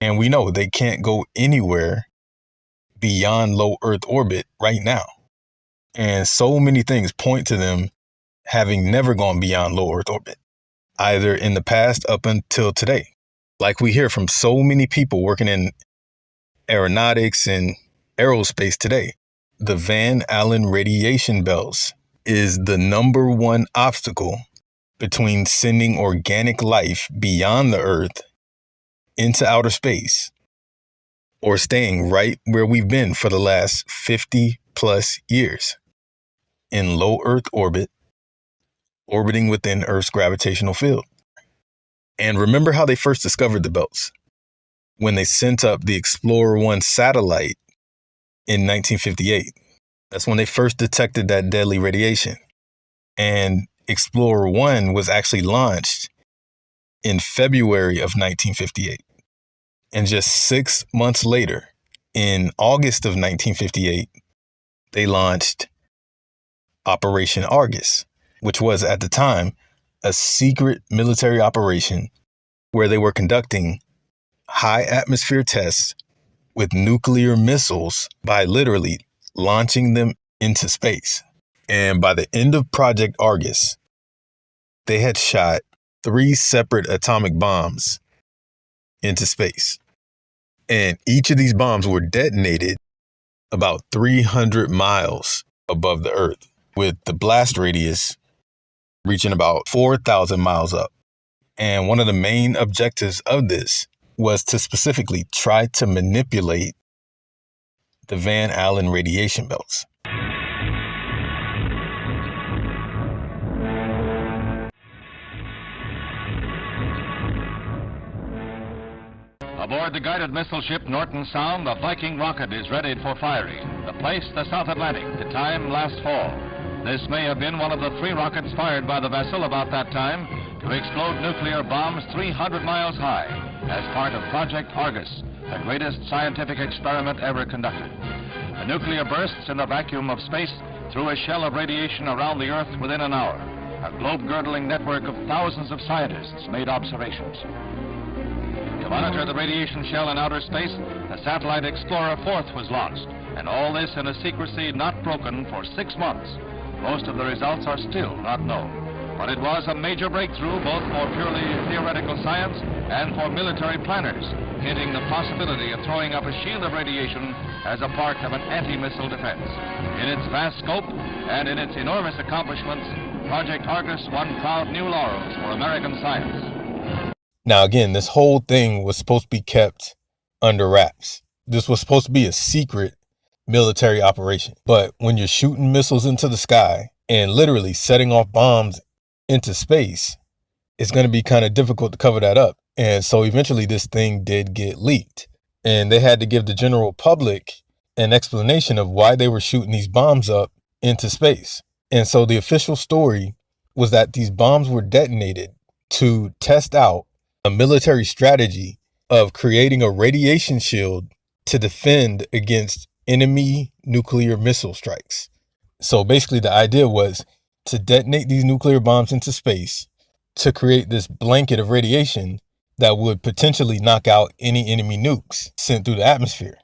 And we know they can't go anywhere beyond low Earth orbit right now. And so many things point to them having never gone beyond low Earth orbit, either in the past up until today. Like we hear from so many people working in aeronautics and aerospace today, the Van Allen radiation belts is the number one obstacle between sending organic life beyond the Earth into outer space or staying right where we've been for the last 50 plus years in low Earth orbit, orbiting within Earth's gravitational field. And remember how they first discovered the belts? When they sent up the Explorer 1 satellite in 1958. That's when they first detected that deadly radiation. And Explorer 1 was actually launched in February of 1958. And just 6 months later, in August of 1958, they launched Operation Argus, which was at the time a secret military operation where they were conducting high atmosphere tests with nuclear missiles by literally launching them into space. And by the end of Project Argus, they had shot 3 separate atomic bombs into space. And each of these bombs were detonated about 300 miles above the Earth, with the blast radius reaching about 4,000 miles up. And one of the main objectives of this was to specifically try to manipulate the Van Allen radiation belts. Aboard the guided missile ship Norton Sound, the Viking rocket is ready for firing. The place, the South Atlantic. The time, last fall. This may have been one of the 3 rockets fired by the vessel about that time to explode nuclear bombs 300 miles high as part of Project Argus, the greatest scientific experiment ever conducted. The nuclear bursts in the vacuum of space threw a shell of radiation around the Earth within an hour. A globe-girdling network of thousands of scientists made observations. To monitor the radiation shell in outer space, the satellite Explorer 4 was launched, and all this in a secrecy not broken for 6 months. Most of the results are still not known. But it was a major breakthrough both for purely theoretical science and for military planners, hinting the possibility of throwing up a shield of radiation as a part of an anti-missile defense. In its vast scope and in its enormous accomplishments, Project Argus won proud new laurels for American science. Now, again, this whole thing was supposed to be kept under wraps. This was supposed to be a secret military operation. But when you're shooting missiles into the sky and literally setting off bombs into space, it's going to be kind of difficult to cover that up. And so eventually this thing did get leaked, and they had to give the general public an explanation of why they were shooting these bombs up into space. And so the official story was that these bombs were detonated to test out a military strategy of creating a radiation shield to defend against enemy nuclear missile strikes. So basically the idea was to detonate these nuclear bombs into space to create this blanket of radiation that would potentially knock out any enemy nukes sent through the atmosphere.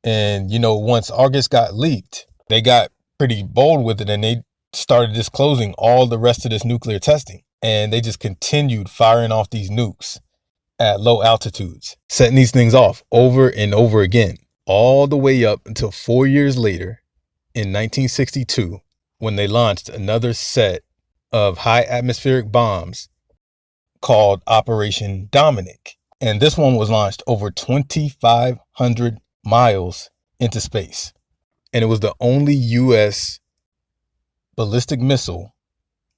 And, once Argus got leaked, they got pretty bold with it, and they started disclosing all the rest of this nuclear testing. And they just continued firing off these nukes at low altitudes, setting these things off over and over again, all the way up until 4 years later in 1962, when they launched another set of high atmospheric bombs called Operation Dominic. And this one was launched over 2,500 miles into space. And it was the only U.S. ballistic missile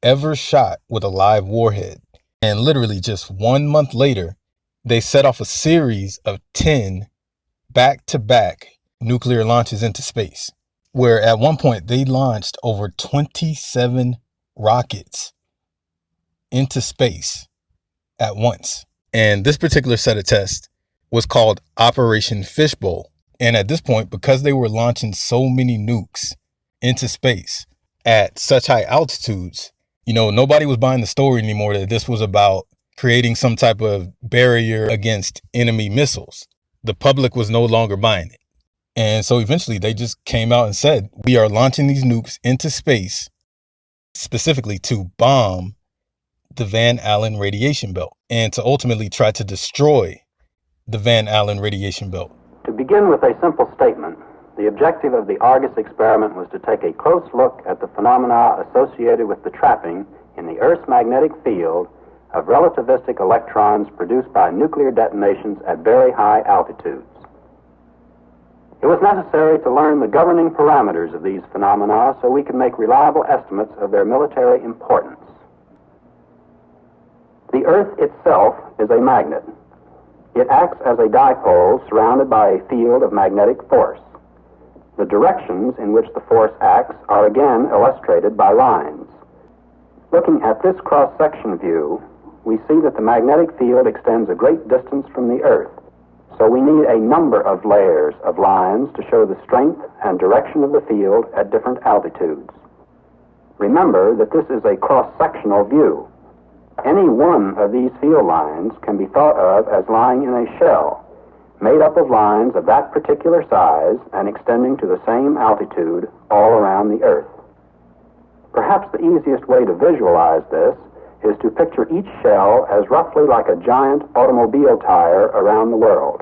ever shot with a live warhead. And literally just 1 month later, they set off a series of 10 back-to-back nuclear launches into space, where at one point they launched over 27 rockets into space at once. And this particular set of tests was called Operation Fishbowl. And at this point, because they were launching so many nukes into space at such high altitudes, nobody was buying the story anymore that this was about creating some type of barrier against enemy missiles. The public was no longer buying it. And so eventually they just came out and said, we are launching these nukes into space specifically to bomb the Van Allen radiation belt and to ultimately try to destroy the Van Allen radiation belt. To begin with a simple statement, the objective of the Argus experiment was to take a close look at the phenomena associated with the trapping in the Earth's magnetic field of relativistic electrons produced by nuclear detonations at very high altitudes. It was necessary to learn the governing parameters of these phenomena so we could make reliable estimates of their military importance. The Earth itself is a magnet. It acts as a dipole surrounded by a field of magnetic force. The directions in which the force acts are again illustrated by lines. Looking at this cross-section view, we see that the magnetic field extends a great distance from the Earth, so we need a number of layers of lines to show the strength and direction of the field at different altitudes. Remember that this is a cross-sectional view. Any one of these field lines can be thought of as lying in a shell, made up of lines of that particular size and extending to the same altitude all around the Earth. Perhaps the easiest way to visualize this is to picture each shell as roughly like a giant automobile tire around the world.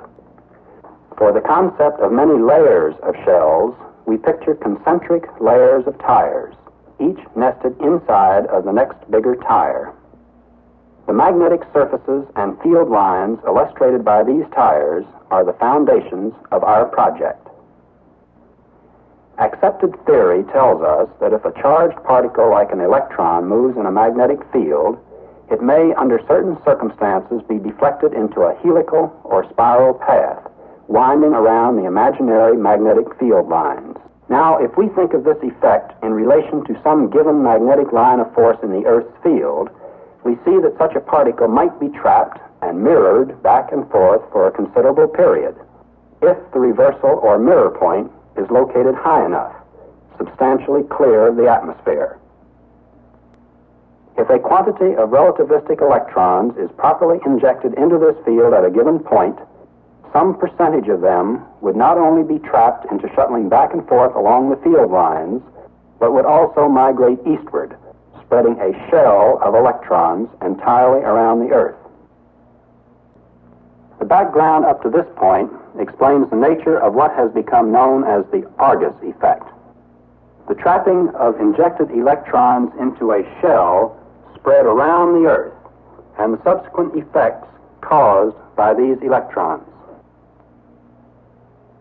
For the concept of many layers of shells, we picture concentric layers of tires, each nested inside of the next bigger tire. The magnetic surfaces and field lines illustrated by these tires are the foundations of our project. Accepted theory tells us that if a charged particle like an electron moves in a magnetic field, it may, under certain circumstances, be deflected into a helical or spiral path, winding around the imaginary magnetic field lines. Now, if we think of this effect in relation to some given magnetic line of force in the Earth's field, we see that such a particle might be trapped and mirrored back and forth for a considerable period, if the reversal or mirror point is located high enough, substantially clear of the atmosphere. If a quantity of relativistic electrons is properly injected into this field at a given point, some percentage of them would not only be trapped into shuttling back and forth along the field lines, but would also migrate eastward, spreading a shell of electrons entirely around the Earth. The background up to this point explains the nature of what has become known as the Argus effect. The trapping of injected electrons into a shell spread around the Earth, and the subsequent effects caused by these electrons.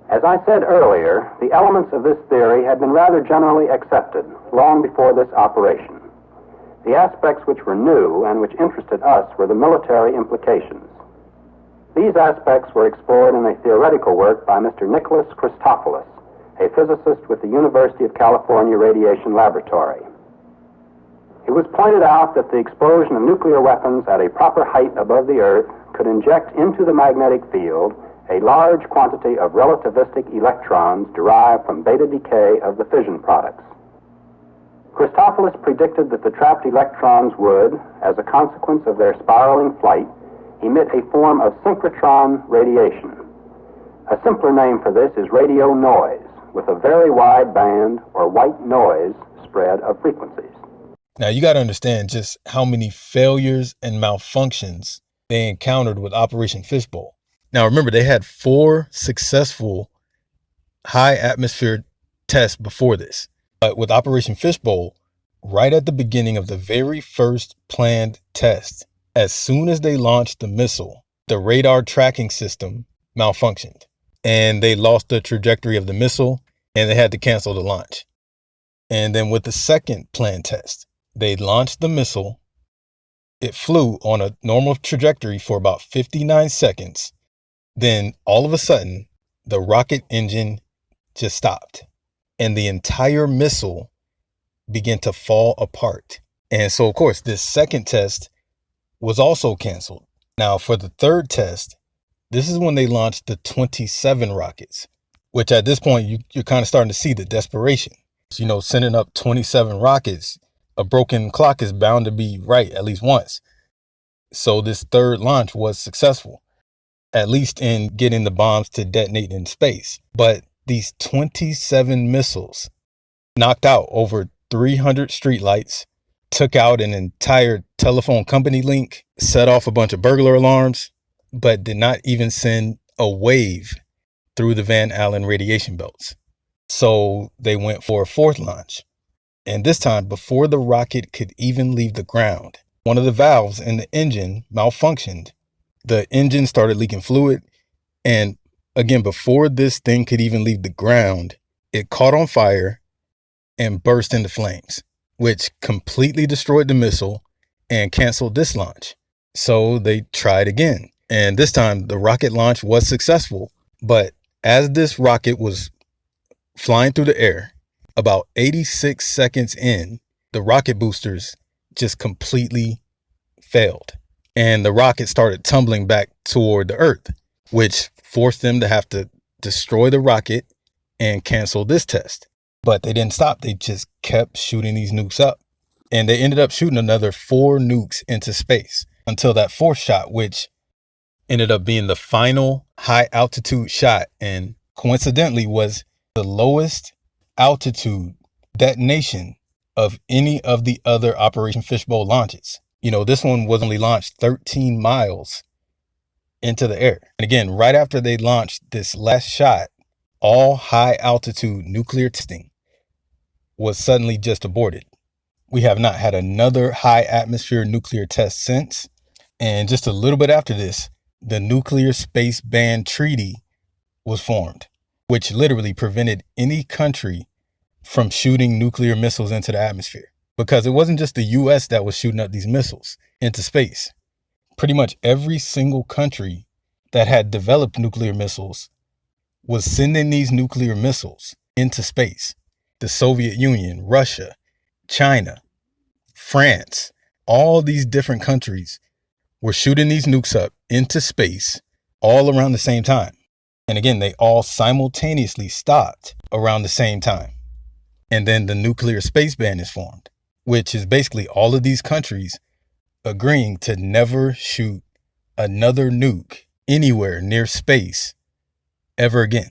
As I said earlier, the elements of this theory had been rather generally accepted long before this operation. The aspects which were new and which interested us were the military implications. These aspects were explored in a theoretical work by Mr. Nicholas Christopoulos, a physicist with the University of California Radiation Laboratory. It was pointed out that the explosion of nuclear weapons at a proper height above the Earth could inject into the magnetic field a large quantity of relativistic electrons derived from beta decay of the fission products. Christopoulos predicted that the trapped electrons would, as a consequence of their spiraling flight, emit a form of synchrotron radiation. A simpler name for this is radio noise, with a very wide band or white noise spread of frequencies. Now, you got to understand just how many failures and malfunctions they encountered with Operation Fishbowl. Now, remember, they had 4 successful high atmosphere tests before this. But with Operation Fishbowl, right at the beginning of the very first planned test, as soon as they launched the missile, the radar tracking system malfunctioned and they lost the trajectory of the missile and they had to cancel the launch. And then with the second planned test, they launched the missile. It flew on a normal trajectory for about 59 seconds. Then all of a sudden, the rocket engine just stopped and the entire missile began to fall apart. And so, of course, this second test was also canceled. Now, for the third test, this is when they launched the 27 rockets, which at this point, you're kind of starting to see the desperation. You know, sending up 27 rockets, a broken clock is bound to be right at least once. So this third launch was successful, at least in getting the bombs to detonate in space. But these 27 missiles knocked out over 300 streetlights, took out an entire telephone company link, set off a bunch of burglar alarms, but did not even send a wave through the Van Allen radiation belts. So they went for a fourth launch. And this time, before the rocket could even leave the ground, one of the valves in the engine malfunctioned. The engine started leaking fluid. And again, before this thing could even leave the ground, it caught on fire and burst into flames, which completely destroyed the missile and canceled this launch. So they tried again. And this time the rocket launch was successful. But as this rocket was flying through the air, about 86 seconds in, the rocket boosters just completely failed. And the rocket started tumbling back toward the Earth, which forced them to have to destroy the rocket and cancel this test. But they didn't stop. They just kept shooting these nukes up. And they ended up shooting another 4 nukes into space until that fourth shot, which ended up being the final high altitude shot, and coincidentally was the lowest altitude detonation of any of the other Operation Fishbowl launches. This one was only launched 13 miles into the air. And again, right after they launched this last shot, all high altitude nuclear testing was suddenly just aborted. We have not had another high atmosphere nuclear test since. And just a little bit after this, the Nuclear Space Ban Treaty was formed, which literally prevented any country from shooting nuclear missiles into the atmosphere. Because it wasn't just the US that was shooting up these missiles into space. Pretty much every single country that had developed nuclear missiles was sending these nuclear missiles into space. The Soviet Union, Russia, China, France, all these different countries were shooting these nukes up into space all around the same time. And again, they all simultaneously stopped around the same time. And then the nuclear space ban is formed, which is basically all of these countries agreeing to never shoot another nuke anywhere near space ever again.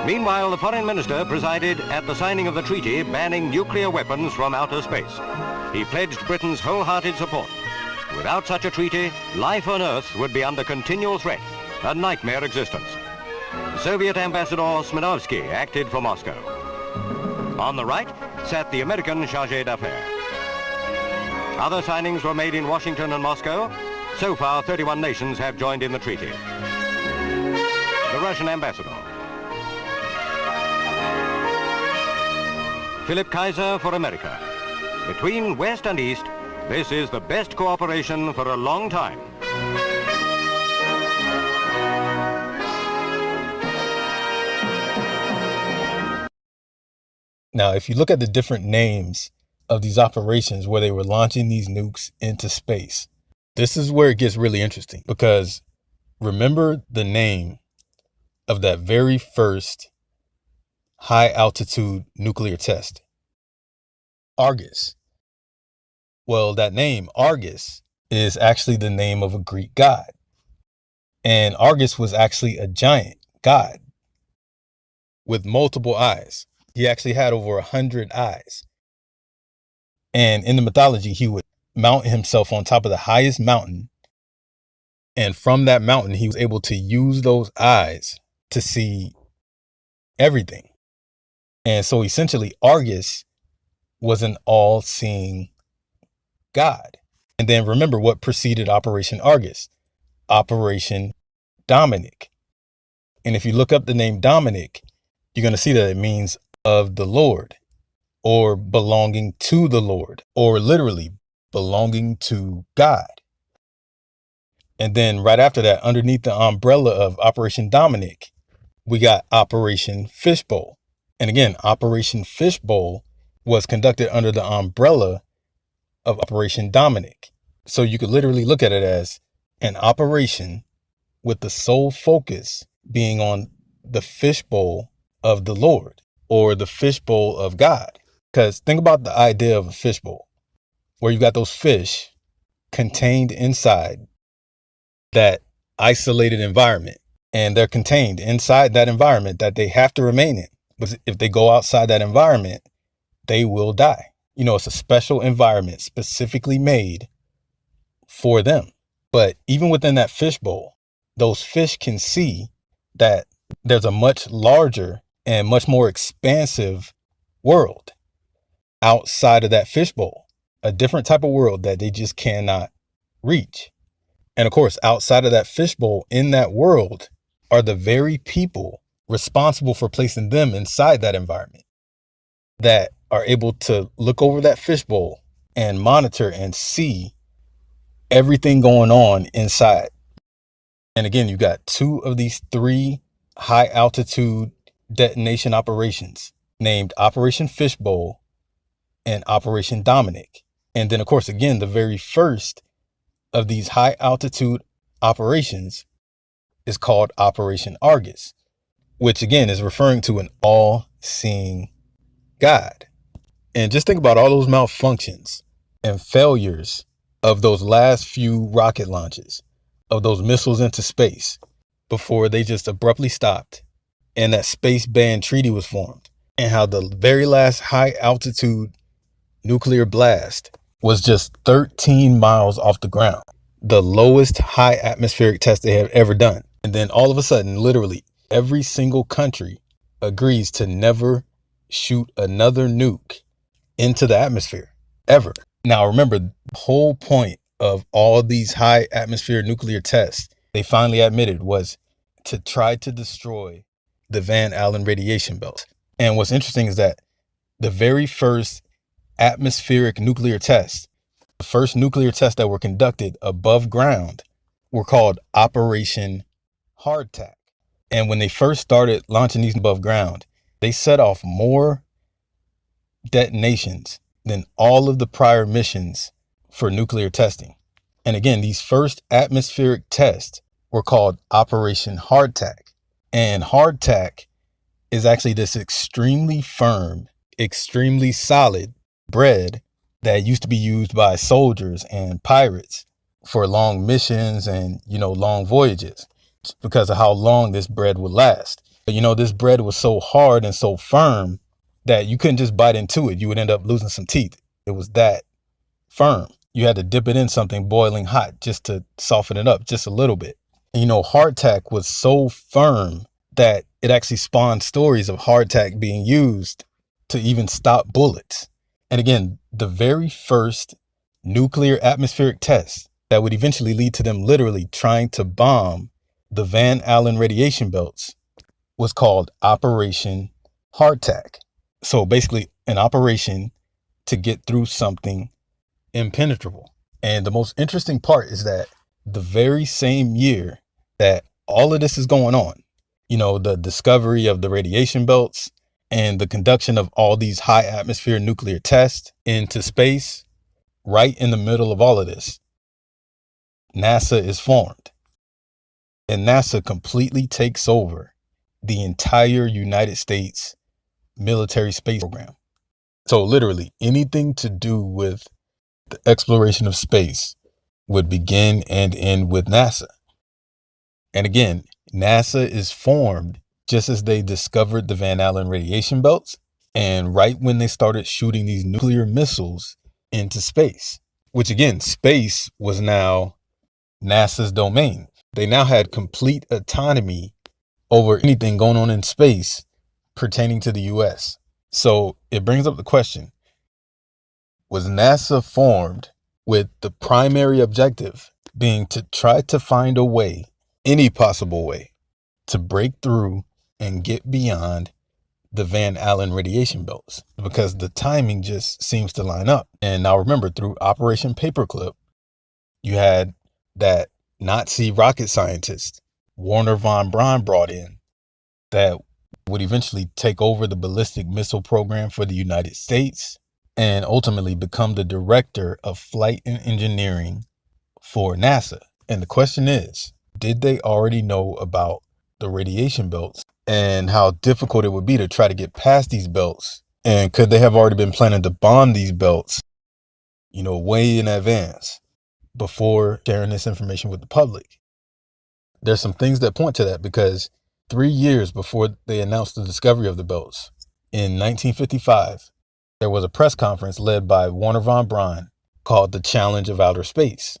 Meanwhile, the foreign minister presided at the signing of the treaty banning nuclear weapons from outer space. He pledged Britain's wholehearted support. Without such a treaty, life on Earth would be under continual threat, a nightmare existence. Soviet Ambassador Smirnovsky acted for Moscow. On the right sat the American chargé d'affaires. Other signings were made in Washington and Moscow. So far, 31 nations have joined in the treaty. The Russian ambassador. Philip Kaiser for America. Between West and East, this is the best cooperation for a long time. Now, if you look at the different names of these operations where they were launching these nukes into space, this is where it gets really interesting, because remember the name of that very first high altitude nuclear test? Argus. Well, that name, Argus, is actually the name of a Greek god. And Argus was actually a giant god with multiple eyes. He actually had over 100 eyes. And in the mythology, he would mount himself on top of the highest mountain. And from that mountain, he was able to use those eyes to see everything. And so essentially, Argus was an all-seeing God. And then remember what preceded Operation Argus? Operation Dominic. And if you look up the name Dominic, you're going to see that it means of the Lord, or belonging to the Lord, or literally belonging to God. And then right after that, underneath the umbrella of Operation Dominic, we got Operation Fishbowl. And again, Operation Fishbowl was conducted under the umbrella of Operation Dominic. So you could literally look at it as an operation with the sole focus being on the fishbowl of the Lord, or the fishbowl of God. Because think about the idea of a fishbowl. where you got those fish contained inside that isolated environment, and they're contained inside that environment that they have to remain in. But if they go outside that environment, they will die. It's a special environment specifically made for them. But even within that fishbowl, those fish can see that there's a much larger and much more expansive world outside of that fishbowl, a different type of world that they just cannot reach. And of course, outside of that fishbowl, in that world, are the very people responsible for placing them inside that environment that are able to look over that fishbowl and monitor and see everything going on inside. And again, you got 2 of these 3 high altitude detonation operations named Operation Fishbowl and Operation Dominic. And then, of course, again, the very first of these high altitude operations is called Operation Argus, which again is referring to an all-seeing God. And just think about all those malfunctions and failures of those last few rocket launches, of those missiles into space, before they just abruptly stopped and that space band treaty was formed, and how the very last high altitude nuclear blast was just 13 miles off the ground, the lowest high atmospheric test they have ever done. And then all of a sudden, literally every single country agrees to never shoot another nuke into the atmosphere ever. Now, remember, the whole point of all these high atmosphere nuclear tests, they finally admitted, was to try to destroy the Van Allen radiation belt. And what's interesting is that the very first atmospheric nuclear tests, the first nuclear tests that were conducted above ground, were called Operation Hardtack. And when they first started launching these above ground, they set off more detonations than all of the prior missions for nuclear testing. And again, these first atmospheric tests were called Operation Hardtack. And hardtack is actually this extremely firm, extremely solid bread that used to be used by soldiers and pirates for long missions and, long voyages, because of how long this bread would last. But, this bread was so hard and so firm that you couldn't just bite into it. You would end up losing some teeth. It was that firm. You had to dip it in something boiling hot just to soften it up just a little bit. And, hardtack was so firm that it actually spawned stories of hardtack being used to even stop bullets. And again, the very first nuclear atmospheric test that would eventually lead to them literally trying to bomb the Van Allen radiation belts was called Operation Hardtack. So basically an operation to get through something impenetrable. And the most interesting part is that the very same year that all of this is going on, the discovery of the radiation belts and the conduction of all these high atmosphere nuclear tests into space, right in the middle of all of this, NASA is formed. And NASA completely takes over the entire United States military space program. So literally anything to do with the exploration of space would begin and end with NASA. And again, NASA is formed just as they discovered the Van Allen radiation belts, and right when they started shooting these nuclear missiles into space, which again, space was now NASA's domain. They now had complete autonomy over anything going on in space pertaining to the US. So it brings up the question, was NASA formed with the primary objective being to try to find a way, any possible way, to break through and get beyond the Van Allen radiation belts? Because the timing just seems to line up. And now remember, through Operation Paperclip, you had that Nazi rocket scientist Wernher von Braun brought in that would eventually take over the ballistic missile program for the United States and ultimately become the director of flight and engineering for NASA. And the question is, did they already know about the radiation belts and how difficult it would be to try to get past these belts? And could they have already been planning to bomb these belts way in advance before sharing this information with the public. There's some things that point to that, because 3 years before they announced the discovery of the belts, in 1955, there was a press conference led by Wernher von Braun called The Challenge of Outer Space,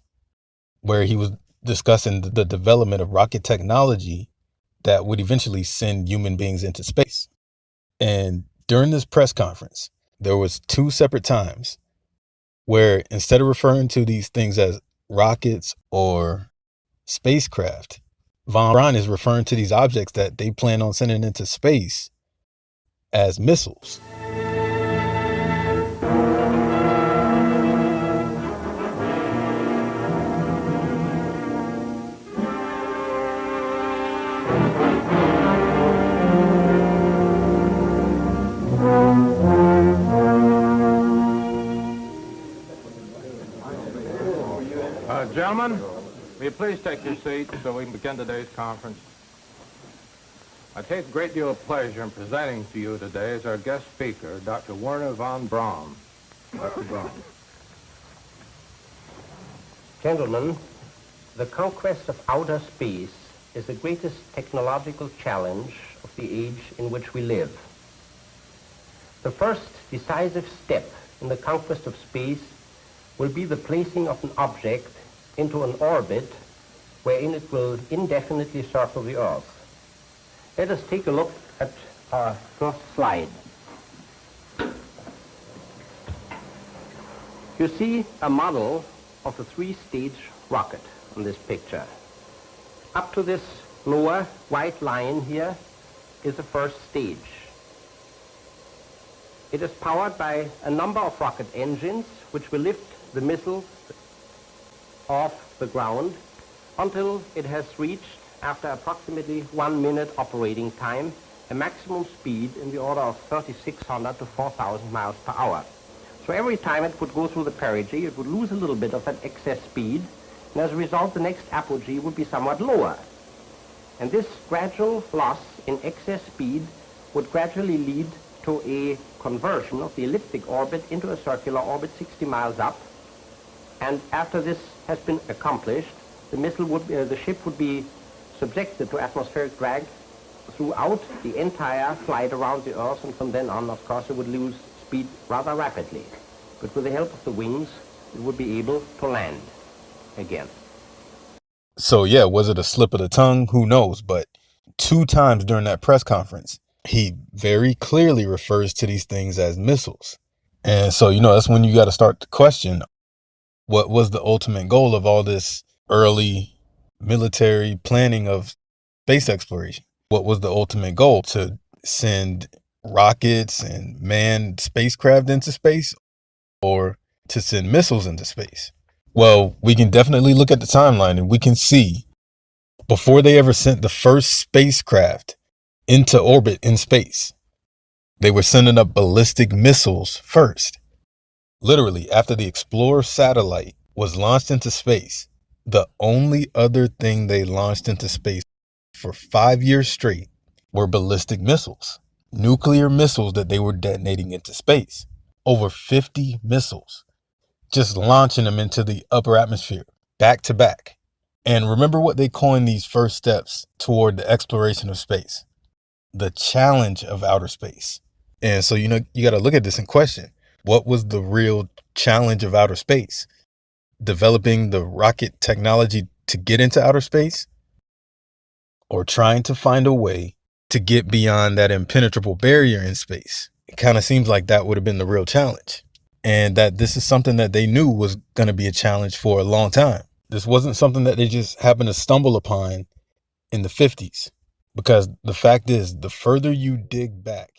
where he was discussing the development of rocket technology that would eventually send human beings into space. And during this press conference, there was 2 separate times where, instead of referring to these things as rockets or spacecraft, von Braun is referring to these objects that they plan on sending into space as missiles. Gentlemen, will you please take your seats so we can begin today's conference? I take a great deal of pleasure in presenting to you today as our guest speaker, Dr. Wernher von Braun. Dr. Braun. Gentlemen, the conquest of outer space is the greatest technological challenge of the age in which we live. The first decisive step in the conquest of space will be the placing of an object into an orbit wherein it will indefinitely circle the Earth. Let us take a look at our first slide. You see a model of a 3-stage rocket on this picture. Up to this lower white line here is the first stage. It is powered by a number of rocket engines which will lift the missile off the ground until it has reached, after approximately 1 minute operating time, a maximum speed in the order of 3,600 to 4,000 miles per hour. So every time it would go through the perigee, it would lose a little bit of that excess speed, and as a result, the next apogee would be somewhat lower. And this gradual loss in excess speed would gradually lead to a conversion of the elliptic orbit into a circular orbit 60 miles up. And after this has been accomplished, the ship would be subjected to atmospheric drag throughout the entire flight around the Earth, and from then on, of course, it would lose speed rather rapidly. But with the help of the wings, it would be able to land again. So yeah, was it a slip of the tongue? Who knows? But 2 times during that press conference, he very clearly refers to these things as missiles. And so, that's when you got to start to question, what was the ultimate goal of all this early military planning of space exploration? What was the ultimate goal? To send rockets and manned spacecraft into space, or to send missiles into space? Well, we can definitely look at the timeline and we can see, before they ever sent the first spacecraft into orbit in space, they were sending up ballistic missiles first. Literally, after the Explorer satellite was launched into space, the only other thing they launched into space for 5 years straight were ballistic missiles, nuclear missiles that they were detonating into space. Over 50 missiles, just launching them into the upper atmosphere, back to back. And remember what they coined these first steps toward the exploration of space: the challenge of outer space. And so, you got to look at this and question, what was the real challenge of outer space? Developing the rocket technology to get into outer space, or trying to find a way to get beyond that impenetrable barrier in space? It kind of seems like that would have been the real challenge, and that this is something that they knew was going to be a challenge for a long time. This wasn't something that they just happened to stumble upon in the 50s, because the fact is, the further you dig back